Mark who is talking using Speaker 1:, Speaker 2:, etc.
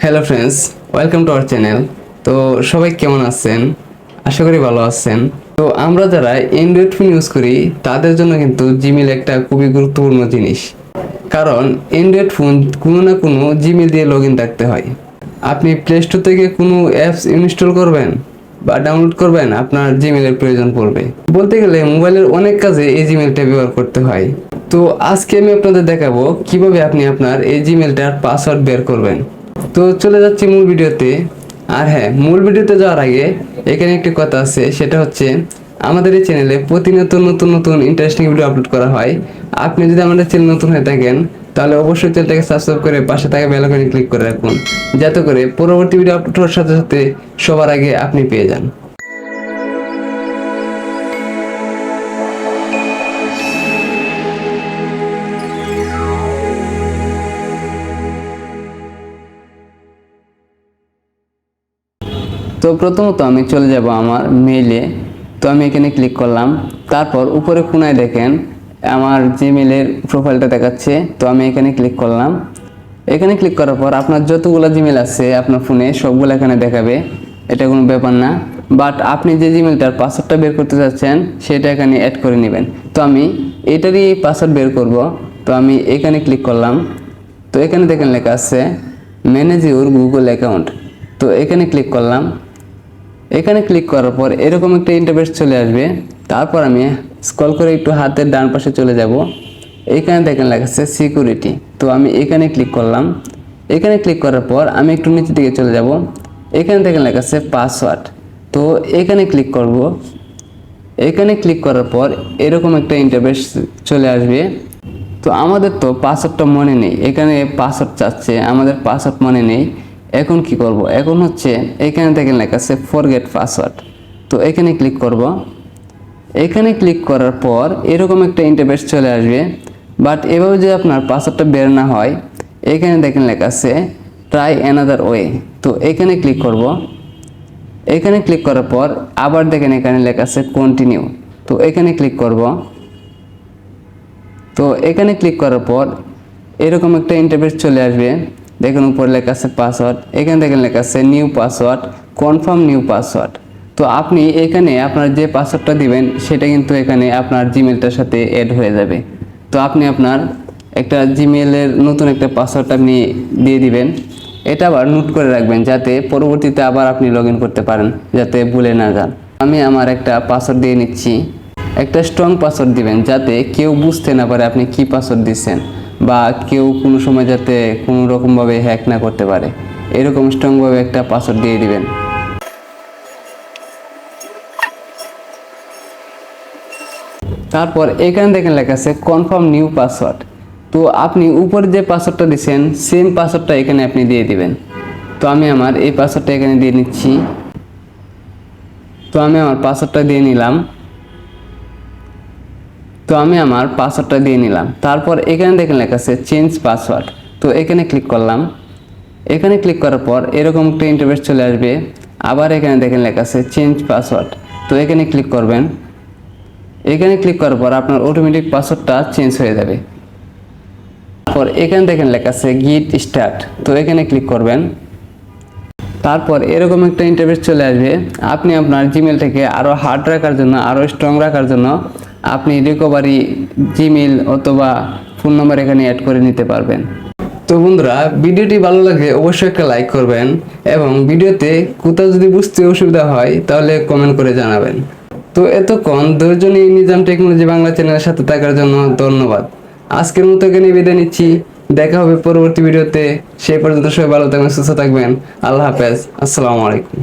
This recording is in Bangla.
Speaker 1: Hello friends, welcome to our channel. তো সবাই কেমন আছেন? আশা করি ভালো আছেন। তো আমরা যারা অ্যান্ড্রয়েড ফোন ইউজ করি তাদের জন্য কিন্তু জিমেল একটা খুবই গুরুত্বপূর্ণ জিনিস, কারণ অ্যান্ড্রয়েড ফোন কোনো না কোনো জিমেল দিয়ে লগ ইন রাখতে হয়। আপনি প্লে স্টোর থেকে কোনো অ্যাপস ইনস্টল করবেন বা ডাউনলোড করবেন, আপনার জিমেলের প্রয়োজন পড়বে। বলতে গেলে মোবাইলের অনেক কাজে এই জিমেলটা ব্যবহার করতে হয়। তো আজকে আমি আপনাদের দেখাবো কিভাবে আপনি আপনার এই জিমেলটার পাসওয়ার্ড বের করবেন। তো চলে যাচ্ছি মূল ভিডিওতে। আর হ্যাঁ, মূল ভিডিওতে যাওয়ার আগে এখানে একটি কথা আছে, সেটা হচ্ছে আমাদের এই চ্যানেলে প্রতিনিয়ত নতুন নতুন ইন্টারেস্টিং ভিডিও আপলোড করা হয়। আপনি যদি আমাদের চ্যানেল নতুন হয়ে থাকেন তাহলে অবশ্যই চ্যানেলটাকে সাবস্ক্রাইব করে পাশে থাকা বেল আইকনে ক্লিক করে রাখুন, যাতে করে পরবর্তী ভিডিও আপলোড হওয়ার সাথে সাথে সবার আগে আপনি পেয়ে যান। তো প্রথমত আমি চলে যাব আমার মেইলে। তো আমি এখানে ক্লিক করলাম। তারপর উপরে কোনায় দেখেন আমার জিমেলের প্রোফাইলটা দেখাচ্ছে। তো আমি এখানে ক্লিক করলাম। এখানে ক্লিক করার পর আপনার যতগুলো জিমেল আছে আপনার ফোনে সবগুলো এখানে দেখাবে, এটা কোনো ব্যাপার না। বাট আপনি যে জিমেলটার পাসওয়ার্ডটা বের করতে চাচ্ছেন সেটা এখানে অ্যাড করে নেবেন। তো আমি এটারই পাসওয়ার্ড বের করব। তো আমি এখানে ক্লিক করলাম। তো এখানে দেখেন লেখা আছে ম্যানেজ ইউর গুগল অ্যাকাউন্ট। তো এখানে ক্লিক করলাম। এখানে ক্লিক করার পর এরকম একটা ইন্টারফেস চলে আসবে। তারপর আমি স্ক্রল করে একটু হাতের ডান পাশে চলে যাব। এখানে দেখেন লেখা আছে সিকিউরিটি। তো আমি এখানে ক্লিক করলাম। এখানে ক্লিক করার পর আমি একটু নিচের দিকে চলে যাব। এখানে দেখেন লেখা আছে পাসওয়ার্ড। তো এখানে ক্লিক করব। এখানে ক্লিক করার পর এরকম একটা ইন্টারফেস চলে আসবে। তো আমাদের তো পাসওয়ার্ডটা মনে নেই, এখানে পাসওয়ার্ড চাচ্ছে, আমাদের পাসওয়ার্ড মনে নেই। এখন কি করব? এখন হচ্ছে এখানে দেখেন লেখা আছে ফরগেট পাসওয়ার্ড। তো এখানে ক্লিক করব। এখানে ক্লিক করার পর এরকম একটা ইন্টারফেস চলে আসবে। বাট এভাবে যদি আপনার পাসওয়ার্ডটা বের না হয়, এখানে দেখেন লেখা আছে ট্রাই অ্যানাদার ওয়ে। তো এখানে ক্লিক করব। এখানে ক্লিক করার পর আবার দেখেন এখানে লেখা আছে কন্টিনিউ। তো এখানে ক্লিক করব। তো এখানে ক্লিক করার পর এরকম একটা ইন্টারফেস চলে আসবে। দেখুন উপরে লেখা আছে পাসওয়ার্ড, এখানে দেখেন লেখা আছে new password, confirm new password. তো আপনি এখানে আপনার যে পাসওয়ার্ডটা দিবেন সেটা কিন্তু এখানে আপনার জিমেলটার সাথে অ্যাড হয়ে যাবে। তো আপনি আপনার একটা জিমেলের নতুন একটা পাসওয়ার্ড আপনি দিয়ে দিবেন। এটা আবার নোট করে রাখবেন যাতে পরবর্তীতে আবার আপনি লগ ইন করতে পারেন, যাতে ভুলে না যান। আমি আমার একটা পাসওয়ার্ড দিয়ে নিচ্ছি। একটা স্ট্রং পাসওয়ার্ড দিবেন যাতে কেউ বুঝতে না পারে আপনি কি পাসওয়ার্ড দিচ্ছেন, বা কেউ কোনো সময় যাতে কোনো রকমভাবে হ্যাক না করতে পারে। এরকম স্ট্রংভাবে একটা পাসওয়ার্ড দিয়ে দিবেন। তারপর এখানে দেখেন লেখা আছে কনফার্ম নিউ পাসওয়ার্ড। তো আপনি উপরে যে পাসওয়ার্ডটা দিচ্ছেন সেম পাসওয়ার্ডটা এখানে আপনি দিয়ে দিবেন। তো আমি আমার এই পাসওয়ার্ডটা এখানে দিয়ে নিচ্ছি। তো আমি আমার পাসওয়ার্ডটা দিয়ে নিলাম। তারপর এখানে দেখেন লেখা আছে চেঞ্জ পাসওয়ার্ড। তো এখানে ক্লিক করলাম। এখানে ক্লিক করার পর এরকম একটা ইন্টারফেস চলে আসবে। আবার এখানে দেখেন লেখা আছে চেঞ্জ পাসওয়ার্ড। তো এখানে ক্লিক করবেন। এখানে ক্লিক করার পর আপনার অটোমেটিক পাসওয়ার্ডটা চেঞ্জ হয়ে যাবে। তারপর এখানে দেখেন লেখা আছে গেট স্টার্ট। তো এখানে ক্লিক করবেন। তারপর এরকম একটা ইন্টারফেস চলে আসবে। আপনি আপনার জিমেলটাকে আরও হার্ড রাখার জন্য, আরও স্ট্রং রাখার জন্য আপনি রিকভারি জিমেল অথবা ফোন নাম্বার এখানে অ্যাড করে নিতে পারবেন। তো বন্ধুরা, ভিডিওটি ভালো লাগলে অবশ্যই একটা লাইক করবেন, এবং ভিডিওতে কোথাও যদি বুঝতে অসুবিধা হয় তাহলে কমেন্ট করে জানাবেন। তো এতক্ষণ ধৈর্য নিয়ে নিজাম টেকনোলজি বাংলা চ্যানেলের সাথে থাকার জন্য ধন্যবাদ। আজকের মতো এখানে বিদায় নিচ্ছি। দেখা হবে পরবর্তী ভিডিওতে। সেই পর্যন্ত সবাই ভালো থাকবেন, সুস্থ থাকবেন। আল্লাহ হাফেজ। আসসালামু আলাইকুম।